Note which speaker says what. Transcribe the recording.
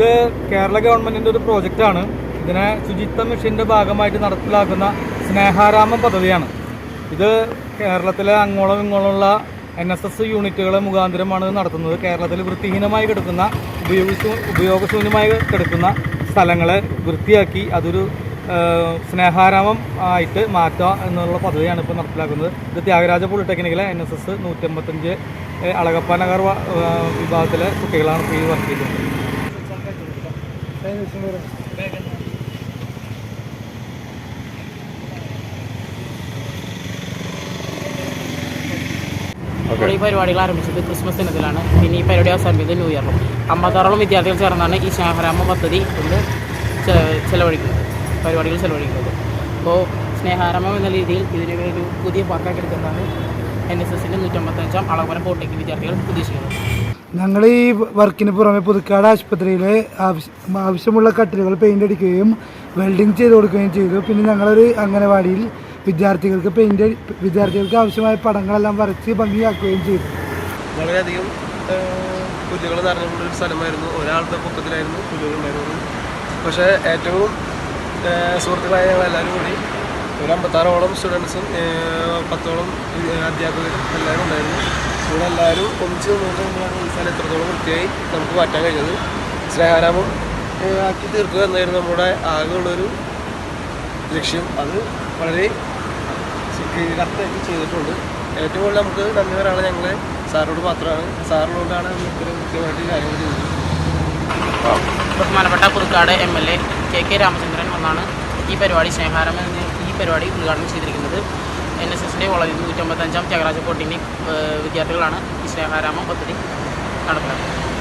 Speaker 1: ഇത് കേരള ഗവൺമെൻറ്റിൻ്റെ ഒരു പ്രോജക്റ്റാണ്. ഇതിനെ ശുചിത്വ മിഷൻ്റെ ഭാഗമായിട്ട് നടപ്പിലാക്കുന്ന സ്നേഹാരാമം പദ്ധതിയാണ്. ഇത് കേരളത്തിലെ അങ്ങോളം ഇങ്ങോളമുള്ള NSS യൂണിറ്റുകളെ മുഖാന്തരമാണ് നടത്തുന്നത്. കേരളത്തിൽ വൃത്തിഹീനമായി കിടക്കുന്ന ഉപയോഗശൂന്യമായി കിടക്കുന്ന സ്ഥലങ്ങളെ വൃത്തിയാക്കി അതൊരു സ്നേഹാരാമം ആയിട്ട് മാറ്റുക എന്നുള്ള പദ്ധതിയാണ് ഇപ്പോൾ നടപ്പിലാക്കുന്നത്. ഇത് ത്യാഗരാജ പോളിടെക്നിക്കിലെ NSS 155 അളഗപ്പ നഗർ വിഭാഗത്തിലെ കുട്ടികളാണ് ഇപ്പോൾ ഈ വർക്ക് ചെയ്തത്.
Speaker 2: ഈ പരിപാടികൾ ആരംഭിച്ചത് ക്രിസ്മസ് ദിനത്തിലാണ്. പിന്നെ ഈ പരിപാടി അവസാനിപ്പിച്ചത് ന്യൂ ഇയറിലും. 56ഓളം വിദ്യാർത്ഥികൾ ചേർന്നാണ് ഈ സ്നേഹാരാമ പദ്ധതി കൊണ്ട് പരിപാടികൾ ചെലവഴിക്കുന്നത്. അപ്പോൾ സ്നേഹാരാമം എന്ന രീതിയിൽ ഇതിനെ ഒരു പുതിയ പാർക്കാക്കി എടുക്കുന്നതാണ് NSSൻ്റെ 155 അളവന പോളിടെക്നിക് വിദ്യാർത്ഥികൾ ഉദ്ദേശിക്കുന്നത്.
Speaker 3: ഞങ്ങൾ ഈ വർക്കിന് പുറമെ പുതുക്കാട് ആശുപത്രിയിലെ ആവശ്യമുള്ള കട്ടിലുകൾ പെയിൻ്റ് അടിക്കുകയും വെൽഡിങ് ചെയ്ത് കൊടുക്കുകയും ചെയ്തു. പിന്നെ ഞങ്ങളൊരു അംഗനവാടിയിൽ വിദ്യാർത്ഥികൾക്ക് ആവശ്യമായ പടങ്ങളെല്ലാം വരച്ച് ഭംഗിയാക്കുകയും ചെയ്തു.
Speaker 4: വളരെയധികം പുല്ലുകൾ നിറഞ്ഞുകൊണ്ടൊരു സ്ഥലമായിരുന്നു. ഒരാളുടെ പൊക്കത്തിലായിരുന്നു പുല്ലുകളുണ്ടായിരുന്നത്. പക്ഷേ ഏറ്റവും സുഹൃത്തുക്കളായ ഞങ്ങളെല്ലാവരും കൂടി ഒരു 56ഓളം സ്റ്റുഡൻസും 10ഓളം അധ്യാപകരും എല്ലാവരും ഉണ്ടായിരുന്നു. നമ്മളെല്ലാവരും ഒന്നിച്ച് നിന്നുകൊണ്ടാണ് ഈ സ്ഥലം എത്രത്തോളം വൃത്തിയായി നമുക്ക് മാറ്റാൻ കഴിഞ്ഞത്. സ്നേഹാരാമം ആക്കി തീർക്കുക എന്നായിരുന്നു നമ്മുടെ ആകെയുള്ളൊരു ലക്ഷ്യം. അത് വളരെ കറക്റ്റായിട്ട് ചെയ്തിട്ടുണ്ട്. ഏറ്റവും കൂടുതൽ നമുക്ക് നന്ദി പറയാനുള്ള ഞങ്ങളെ സാറിനോട് മാത്രമാണ്. സാറിനോടാണ് ഇത്രയും കൃത്യമായിട്ട് കാര്യങ്ങൾ ചെയ്തത്.
Speaker 2: ബഹുമാനപ്പെട്ട പുതുക്കാട് MLA KK രാമചന്ദ്രൻ വന്നാണ് ഈ പരിപാടി സ്നേഹാരാമം എന്ന ഈ പരിപാടി ഉദ്ഘാടനം ചെയ്തിരിക്കുന്നത്. NSSൻ്റെ 155 ത്യാഗരാജ പോളിടെക്നിക് വിദ്യാർത്ഥികളാണ് ഈ സ്നേഹാരാമം പദ്ധതി നടത്തുന്നത്.